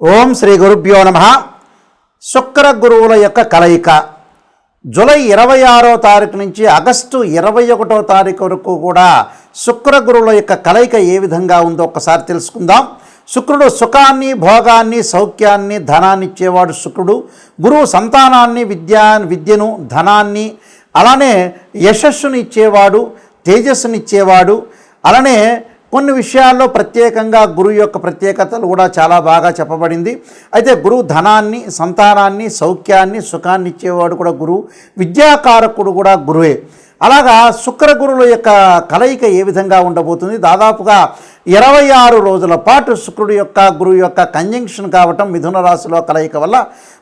ఓం శ్రీ గురుభ్యో నమః. శుక్ర గురువుల యొక్క కలయిక జూలై 26వ తారీఖు నుంచి ఆగస్టు 21వ తారీఖు వరకు కూడా శుక్ర గురువుల యొక్క కలయిక ఏ విధంగా ఉందో ఒక్కసారి తెలుసుకుందాం. శుక్రుడు సుఖాన్ని, భోగాన్ని, సౌఖ్యాన్ని, ధనాన్ని ఇచ్చేవాడు శుక్రుడు. గురువు సంతానాన్ని, విద్యను, ధనాన్ని, అలానే యశస్సుని ఇచ్చేవాడు, తేజస్సుని ఇచ్చేవాడు. అలానే కొన్ని విషయాల్లో ప్రత్యేకంగా గురువు యొక్క ప్రత్యేకతలు కూడా చాలా బాగా చెప్పబడింది. అయితే గురువు ధనాన్ని, సంతానాన్ని, సౌఖ్యాన్ని, సుఖాన్ని ఇచ్చేవాడు కూడా గురువు. విద్యాకారకుడు కూడా గురువే. అలాగా శుక్ర గురువుల యొక్క కలయిక ఏ విధంగా ఉండబోతుంది? దాదాపుగా 26 రోజుల పాటు శుక్రుడు యొక్క గురువు యొక్క కంజంక్షన్ కావటం, మిథున రాశిలో కలయిక వల్ల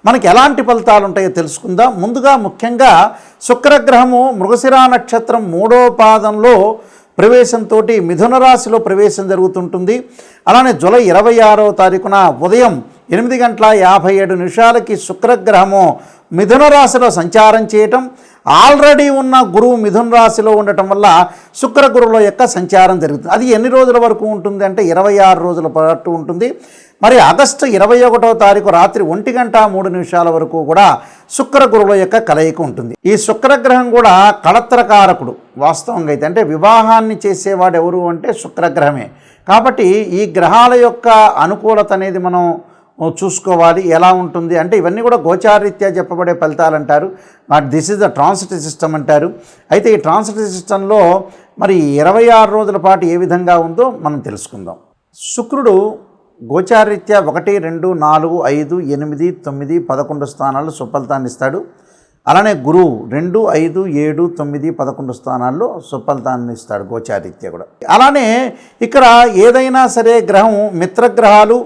మనకి ఎలాంటి ఫలితాలు ఉంటాయో తెలుసుకుందాం. ముందుగా ముఖ్యంగా శుక్రగ్రహము మృగశిర నక్షత్రం 3వ పాదంలో ప్రవేశంతో మిథున రాశిలో ప్రవేశం జరుగుతుంటుంది. అలానే జూలై 26వ తారీఖున ఉదయం 8:57 శుక్రగ్రహము మిథున రాశిలో సంచారం చేయటం, ఆల్రెడీ ఉన్న గురువు మిథున రాశిలో ఉండటం వల్ల శుక్ర గురువుల యొక్క సంచారం జరుగుతుంది. అది ఎన్ని రోజుల వరకు ఉంటుంది అంటే 26 రోజుల పాటు ఉంటుంది. మరి ఆగస్టు 21వ తారీఖు రాత్రి 1:03 వరకు కూడా శుక్ర గురువుల యొక్క కలయిక ఉంటుంది. ఈ శుక్రగ్రహం కూడా కళత్రకారకుడు వాస్తవంగా అయితే. అంటే వివాహాన్ని చేసేవాడు ఎవరు అంటే శుక్రగ్రహమే. కాబట్టి ఈ గ్రహాల యొక్క అనుకూలత అనేది మనం చూసుకోవాలి. ఎలా ఉంటుంది అంటే ఇవన్నీ కూడా గోచారరీత్యా చెప్పబడే ఫలితాలు అంటారు. This is the transit system అంటారు. అయితే ఈ ట్రాన్సిట్ సిస్టంలో మరి 26 రోజుల పాటు ఏ విధంగా ఉందో మనం తెలుసుకుందాం. శుక్రుడు గోచారరీత్యా 1, 2, 4, 5, 8, 9, 11 స్థానాల్లో సుఫలితాన్ని ఇస్తాడు. అలానే గురువు 2, 5, 7, 9, 11 స్థానాల్లో సుఫలితాన్ని ఇస్తాడు గోచారరీత్యా కూడా. అలానే ఇక్కడ ఏదైనా సరే గ్రహం మిత్రగ్రహాలు,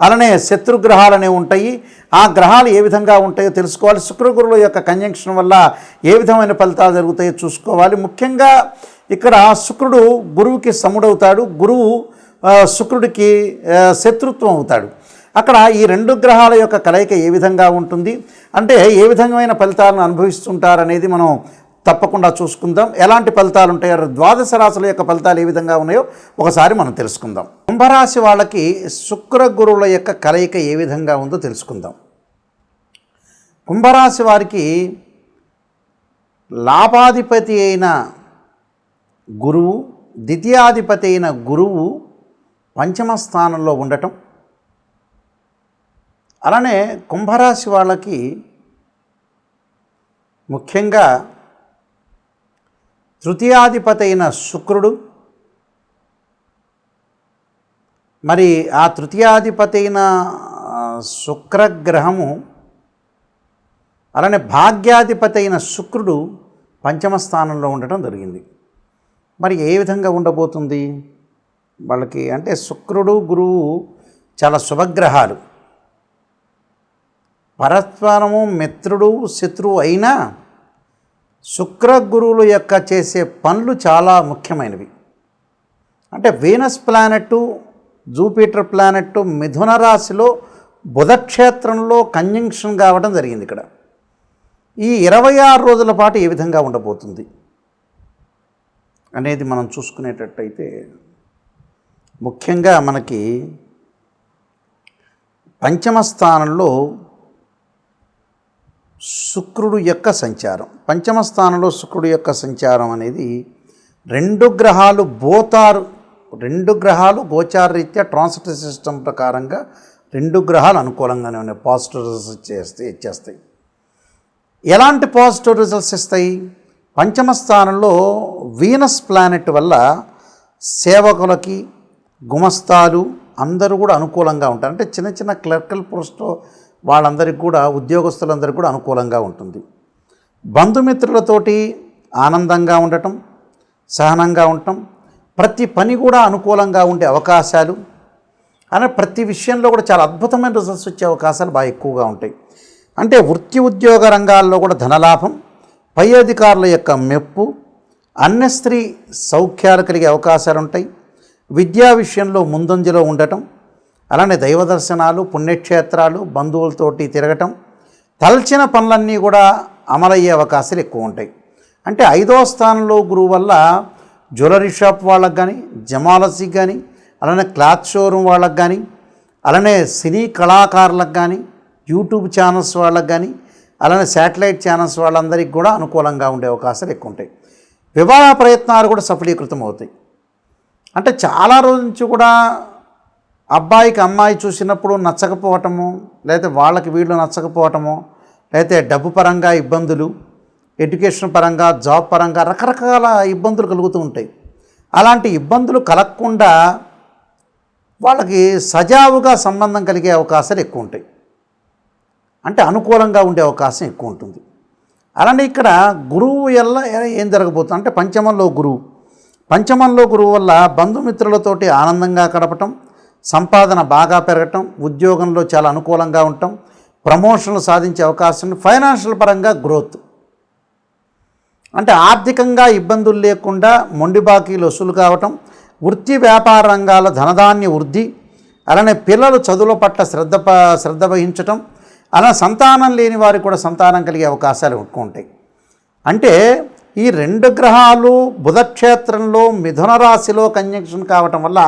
అలానే శత్రుగ్రహాలు అనేవి ఉంటాయి. ఆ గ్రహాలు ఏ విధంగా ఉంటాయో తెలుసుకోవాలి. శుక్రగురువుల యొక్క కంజంక్షన్ వల్ల ఏ విధమైన ఫలితాలు జరుగుతాయో చూసుకోవాలి. ముఖ్యంగా ఇక్కడ శుక్రుడు గురువుకి సముడవుతాడు, గురువు శుక్రుడికి శత్రుత్వం అవుతాడు. అక్కడ ఈ 2 గ్రహాల యొక్క కలయిక ఏ విధంగా ఉంటుంది అంటే ఏ విధమైన ఫలితాలను అనుభవిస్తుంటారనేది మనం తప్పకుండా చూసుకుందాం. ఎలాంటి ఫలితాలు ఉంటాయో, ద్వాదశ రాశుల యొక్క ఫలితాలు ఏ విధంగా ఉన్నాయో ఒకసారి మనం తెలుసుకుందాం. కుంభరాశి వాళ్ళకి శుక్ర గురువుల యొక్క కలయిక ఏ విధంగా ఉందో తెలుసుకుందాం. కుంభరాశి వారికి లాభాధిపతి అయిన గురువు, ద్వితీయాధిపతి అయిన గురువు పంచమ స్థానంలో ఉండటం, అలానే కుంభరాశి వాళ్ళకి ముఖ్యంగా తృతీయాధిపతి అయిన శుక్రుడు, మరి ఆ తృతీయాధిపతి అయిన శుక్రగ్రహము, అలానే భాగ్యాధిపతి అయిన శుక్రుడు పంచమ స్థానంలో ఉండటం జరిగింది. మరి ఏ విధంగా ఉండబోతుంది వాళ్ళకి అంటే శుక్రుడు, గురువు చాలా శుభగ్రహాలు. పరస్పరము మిత్రుడు, శత్రువు అయినా శుక్ర గురువుల యొక్క చేసే పనులు చాలా ముఖ్యమైనవి. అంటే వీనస్ ప్లానెట్, జూపిటర్ ప్లానెట్ మిథున రాశిలో బుధక్షేత్రంలో కంజంక్షన్ కావడం జరిగింది. ఇక్కడ ఈ 26 రోజుల పాటు ఏ విధంగా ఉండబోతుంది అనేది మనం చూసుకునేటట్టయితే ముఖ్యంగా మనకి పంచమ స్థానంలో శుక్రుడు యొక్క సంచారం, పంచమ స్థానంలో శుక్రుడు యొక్క సంచారం అనేది 2 గ్రహాలు బోతారు. 2 గ్రహాలు గోచారరీత్యా ట్రాన్సిట్ సిస్టమ్ ప్రకారంగా 2 గ్రహాలు అనుకూలంగానే ఉన్నాయి. పాజిటివ్ రిజల్ట్స్ ఇచ్చేస్తాయి. ఎలాంటి పాజిటివ్ రిజల్ట్స్ ఇస్తాయి? పంచమ స్థానంలో వీనస్ ప్లానెట్ వల్ల సేవకులకి, గుమస్తాలు అందరూ కూడా అనుకూలంగా ఉంటారు. అంటే చిన్న చిన్న క్లర్కల్ పోస్ట్లో వాళ్ళందరికీ కూడా, ఉద్యోగస్తులందరికీ కూడా అనుకూలంగా ఉంటుంది. బంధుమిత్రులతోటి ఆనందంగా ఉండటం, సహనంగా ఉండటం, ప్రతి పని కూడా అనుకూలంగా ఉండే అవకాశాలు, అనే ప్రతి విషయంలో కూడా చాలా అద్భుతమైన రిజల్ట్స్ వచ్చే అవకాశాలు బాగా ఎక్కువగా ఉంటాయి. అంటే వృత్తి ఉద్యోగ రంగాల్లో కూడా ధనలాభం, పై అధికారుల యొక్క మెప్పు, అన్య స్త్రీ సౌఖ్యాలు కలిగే అవకాశాలు ఉంటాయి. విద్యా విషయంలో ముందంజలో ఉండటం, అలానే దైవ దర్శనాలు, పుణ్యక్షేత్రాలు, బంధువులతోటి తిరగటం, తలచిన పనులన్నీ కూడా అమలయ్యే అవకాశాలు ఎక్కువ ఉంటాయి. అంటే 5వ స్థానంలో గురువు వల్ల జ్యువెలరీ షాప్ వాళ్ళకి కానీ, జమాలజీకి కానీ, అలానే క్లాత్ షోరూమ్ వాళ్ళకి కానీ, అలానే సినీ కళాకారులకు కానీ, యూట్యూబ్ ఛానల్స్ వాళ్ళకి కానీ, అలానే శాటిలైట్ ఛానల్స్ వాళ్ళందరికీ కూడా అనుకూలంగా ఉండే అవకాశాలు ఎక్కువ ఉంటాయి. వివాహ ప్రయత్నాలు కూడా సఫలీకృతం అవుతాయి. అంటే చాలా రోజుల నుంచి కూడా అబ్బాయికి అమ్మాయి చూసినప్పుడు నచ్చకపోవటము, లేకపోతే వాళ్ళకి వీళ్ళు నచ్చకపోవటము, లేకపోతే డబ్బు పరంగా ఇబ్బందులు, ఎడ్యుకేషన్ పరంగా, జాబ్ పరంగా రకరకాల ఇబ్బందులు కలుగుతూ ఉంటాయి. అలాంటి ఇబ్బందులు కలగకుండా వాళ్ళకి సజావుగా సంబంధం కలిగే అవకాశాలు ఎక్కువ ఉంటాయి. అంటే అనుకూలంగా ఉండే అవకాశం ఎక్కువ ఉంటుంది. అలానే ఇక్కడ గురువు వల్ల ఏం జరగబోతుంది అంటే పంచమంలో గురువు వల్ల బంధుమిత్రులతోటి ఆనందంగా గడపటం, సంపాదన బాగా పెరగటం, ఉద్యోగంలో చాలా అనుకూలంగా ఉండటం, ప్రమోషన్లు సాధించే అవకాశం, ఫైనాన్షియల్ పరంగా గ్రోత్, అంటే ఆర్థికంగా ఇబ్బందులు లేకుండా మొండి బాకీలు వసూలు కావటం, వృత్తి వ్యాపార రంగాల ధనధాన్య వృద్ధి, అలానే పిల్లలు చదువుల పట్ల శ్రద్ధ వహించటం, అలా సంతానం లేని వారికి కూడా సంతానం కలిగే అవకాశాలు ఎక్కువ ఉంటాయి. అంటే ఈ 2 గ్రహాలు బుధక్షేత్రంలో మిథున రాశిలో కంజంక్షన్ కావటం వల్ల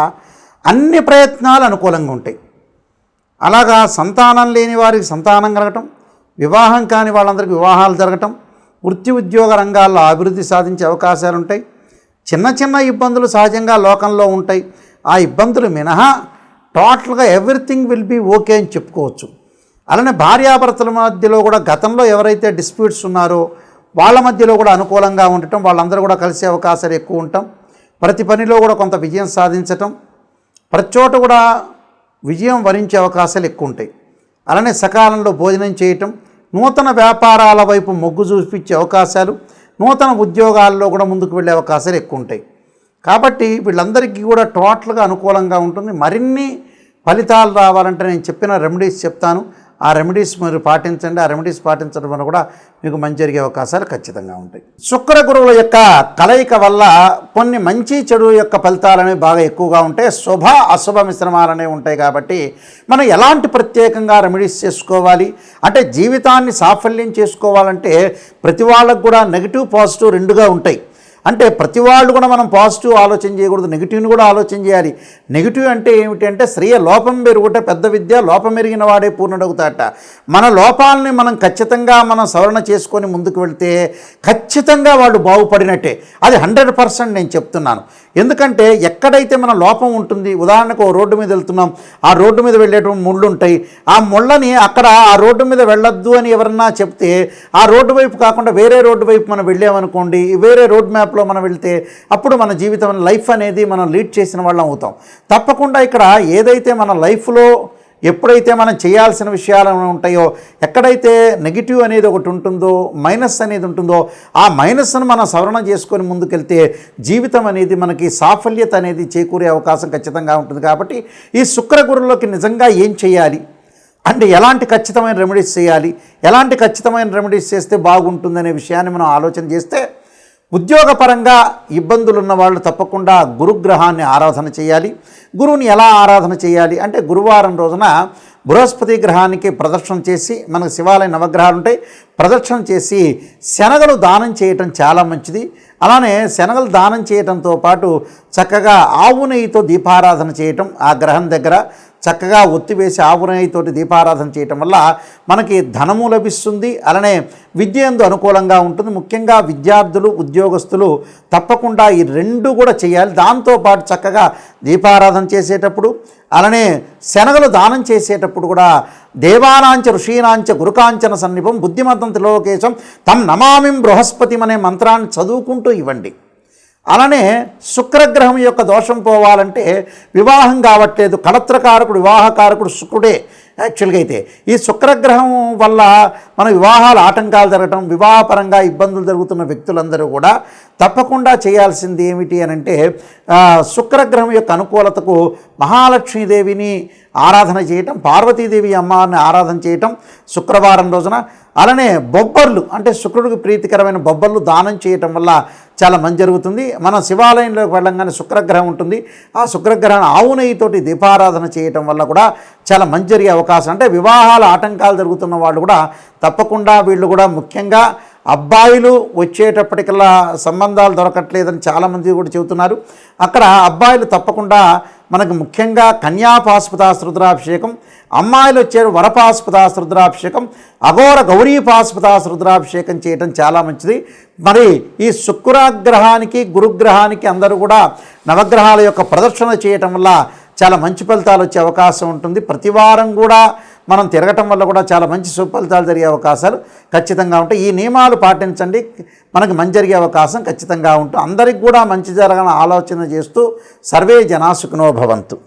అన్ని ప్రయత్నాలు అనుకూలంగా ఉంటాయి. అలాగా సంతానం లేని వారికి సంతానం కలగటం, వివాహం కాని వాళ్ళందరికీ వివాహాలు జరగటం, వృత్తి ఉద్యోగ రంగాల్లో అభివృద్ధి సాధించే అవకాశాలు ఉంటాయి. చిన్న ఇబ్బందులు సహజంగా లోకంలో ఉంటాయి. ఆ ఇబ్బందులు మినహా టోటల్గా ఎవ్రీథింగ్ విల్ బీ ఓకే అని చెప్పుకోవచ్చు. అలానే భార్యాభర్తల మధ్యలో కూడా గతంలో ఎవరైతే డిస్ప్యూట్స్ ఉన్నారో వాళ్ళ మధ్యలో కూడా అనుకూలంగా ఉండటం, వాళ్ళందరూ కూడా కలిసే అవకాశాలు ఎక్కువ ఉండటం, ప్రతి పనిలో కూడా కొంత విజయం సాధించటం, ప్రతి చోట కూడా విజయం వరించే అవకాశాలు ఎక్కువ ఉంటాయి. అలానే సకాలంలో భోజనం చేయటం, నూతన వ్యాపారాల వైపు మొగ్గు చూపించే అవకాశాలు, నూతన ఉద్యోగాల్లో కూడా ముందుకు వెళ్ళే అవకాశాలు ఎక్కువ ఉంటాయి. కాబట్టి వీళ్ళందరికీ కూడా టోటల్గా అనుకూలంగా ఉంటుంది. మరిన్ని ఫలితాలు రావాలంటే నేను చెప్పిన రెమెడీస్ చెప్తాను. ఆ రెమెడీస్ మీరు పాటించండి. ఆ రెమెడీస్ పాటించడం వల్ల కూడా మీకు మంచి జరిగే అవకాశాలు ఖచ్చితంగా ఉంటాయి. శుక్ర గురువుల యొక్క కలయిక వల్ల కొన్ని మంచి చెడు యొక్క ఫలితాలు అనేవి బాగా ఎక్కువగా ఉంటాయి. శుభ అశుభ మిశ్రమాలు అనేవి ఉంటాయి. కాబట్టి మనం ఎలాంటి ప్రత్యేకంగా రెమెడీస్ చేసుకోవాలి అంటే జీవితాన్ని సాఫల్యం చేసుకోవాలంటే ప్రతి వాళ్ళకు కూడా నెగిటివ్ పాజిటివ్ రెండుగా ఉంటాయి. అంటే ప్రతి వాళ్ళు కూడా మనం పాజిటివ్ ఆలోచన చేయకూడదు, నెగిటివ్ని కూడా ఆలోచన చేయాలి. నెగిటివ్ అంటే ఏమిటి అంటే శ్రేయ లోపం పెరుగుట పెద్ద విద్య, లోపం ఎరిగిన వాడే పూర్ణుడవుతాట. మన లోపాలని మనం ఖచ్చితంగా మనం సవరణ చేసుకొని ముందుకు వెళ్తే ఖచ్చితంగా వాళ్ళు బాగుపడినట్టే. అది 100% నేను చెప్తున్నాను. ఎందుకంటే ఎక్కడైతే మన లోపం ఉంటుంది, ఉదాహరణకు ఓ రోడ్డు మీద వెళ్తున్నాం, ఆ రోడ్డు మీద వెళ్ళేటువంటి ముళ్ళు ఉంటాయి. ఆ ముళ్ళని అక్కడ ఆ రోడ్డు మీద వెళ్ళొద్దు అని ఎవరన్నా చెప్తే ఆ రోడ్డు వైపు కాకుండా వేరే రోడ్డు వైపు మనం వెళ్ళామనుకోండి, వేరే రోడ్ మ్యాప్లో మనం వెళ్తే అప్పుడు మన జీవితం లైఫ్ అనేది మనం లీడ్ చేసిన వాళ్ళం అవుతాం. తప్పకుండా ఇక్కడ ఏదైతే మన లైఫ్లో ఎప్పుడైతే మనం చేయాల్సిన విషయాలు ఉంటాయో, ఎక్కడైతే నెగిటివ్ అనేది ఒకటి ఉంటుందో, మైనస్ అనేది ఉంటుందో, ఆ మైనస్ను మనం సవరణ చేసుకొని ముందుకెళ్తే జీవితం అనేది మనకి సాఫల్యత అనేది చేకూరే అవకాశం ఖచ్చితంగా ఉంటుంది. కాబట్టి ఈ శుక్ర గురువులకి నిజంగా ఏం చేయాలి అంటే ఎలాంటి ఖచ్చితమైన రెమెడీస్ చేయాలి, ఎలాంటి ఖచ్చితమైన రెమెడీస్ చేస్తే బాగుంటుందనే విషయాన్ని మనం ఆలోచన చేస్తే ఉద్యోగపరంగా ఇబ్బందులు ఉన్న వాళ్ళు తప్పకుండా గురుగ్రహాన్ని ఆరాధన చేయాలి. గురువుని ఎలా ఆరాధన చేయాలి అంటే గురువారం రోజున బృహస్పతి గ్రహానికి ప్రదక్షిణ చేసి, మనకు శివాలయ నవగ్రహాలు ఉంటాయి, ప్రదక్షిణ చేసి శనగలు దానం చేయటం చాలా మంచిది. అలానే శనగలు దానం చేయటంతో పాటు చక్కగా ఆవు నెయ్యితో దీపారాధన చేయటం, ఆ గ్రహం దగ్గర చక్కగా ఒత్తివేసి ఆవు నెయ్యితోటి దీపారాధన చేయటం వల్ల మనకి ధనము లభిస్తుంది. అలానే విద్య యందు అనుకూలంగా ఉంటుంది. ముఖ్యంగా విద్యార్థులు, ఉద్యోగస్తులు తప్పకుండా ఈ 2 కూడా చేయాలి. దాంతోపాటు చక్కగా దీపారాధన చేసేటప్పుడు, అలానే శనగలు దానం చేసేటప్పుడు కూడా దేవానాంచ ఋషీనాంచ గురుకాంచన సన్నిపం బుద్ధిమతం త్రిలోకేశం తం నమామిం బృహస్పతి అనే మంత్రాన్ని చదువుకుంటూ ఇవ్వండి. అలానే శుక్రగ్రహం యొక్క దోషం పోవాలంటే వివాహం కావట్లేదు, కళత్రకారకుడు వివాహకారకుడు శుక్రుడే. యాక్చువల్గా అయితే ఈ శుక్రగ్రహం వల్ల మన వివాహాలు ఆటంకాలు జరగటం, వివాహపరంగా ఇబ్బందులు జరుగుతున్న వ్యక్తులందరూ కూడా తప్పకుండా చేయాల్సింది ఏమిటి అని అంటే శుక్రగ్రహం యొక్క అనుకూలతకు మహాలక్ష్మీదేవిని ఆరాధన చేయటం, పార్వతీదేవి అమ్మవారిని ఆరాధన చేయటం శుక్రవారం రోజున. అలానే బొబ్బర్లు అంటే శుక్రుడికి ప్రీతికరమైన బొబ్బర్లు దానం చేయటం వల్ల చాలా మంచి జరుగుతుంది. మన శివాలయంలోకి వెళ్ళంగానే శుక్రగ్రహం ఉంటుంది. ఆ శుక్రగ్రహాన్ని ఆవు నెయ్యితోటి దీపారాధన చేయటం వల్ల కూడా చాలా మంచి జరిగే అవకాశం. అంటే వివాహాల ఆటంకాలు జరుగుతున్న వాళ్ళు కూడా తప్పకుండా వీళ్ళు కూడా ముఖ్యంగా అబ్బాయిలు వచ్చేటప్పటికల్లా సంబంధాలు దొరకట్లేదని చాలామంది కూడా చెబుతున్నారు. అక్కడ అబ్బాయిలు తప్పకుండా మనకు ముఖ్యంగా కన్యాపాశుపతాస్ రుద్రాభిషేకం, అమ్మాయిలు వచ్చారు వరపాశుపతాస్ రుద్రాభిషేకం, అఘోర గౌరీపాశుపతాస్ రుద్రాభిషేకం చేయటం చాలా మంచిది. మరి ఈ శుక్రగ్రహానికి గురుగ్రహానికి అందరూ కూడా నవగ్రహాల యొక్క ప్రదర్శన చేయటం వల్ల చాలా మంచి ఫలితాలు వచ్చే అవకాశం ఉంటుంది. ప్రతి వారం కూడా మనం తిరగటం వల్ల కూడా చాలా మంచి సుఫలితాలు జరిగే అవకాశాలు ఖచ్చితంగా ఉంటాయి. ఈ నియమాలు పాటించండి, మనకు మంచి జరిగే అవకాశం ఖచ్చితంగా ఉంటుంది. అందరికి కూడా మంచి జరగాలని ఆలోచన చేస్తూ సర్వే జనా సుఖినో భవంతు.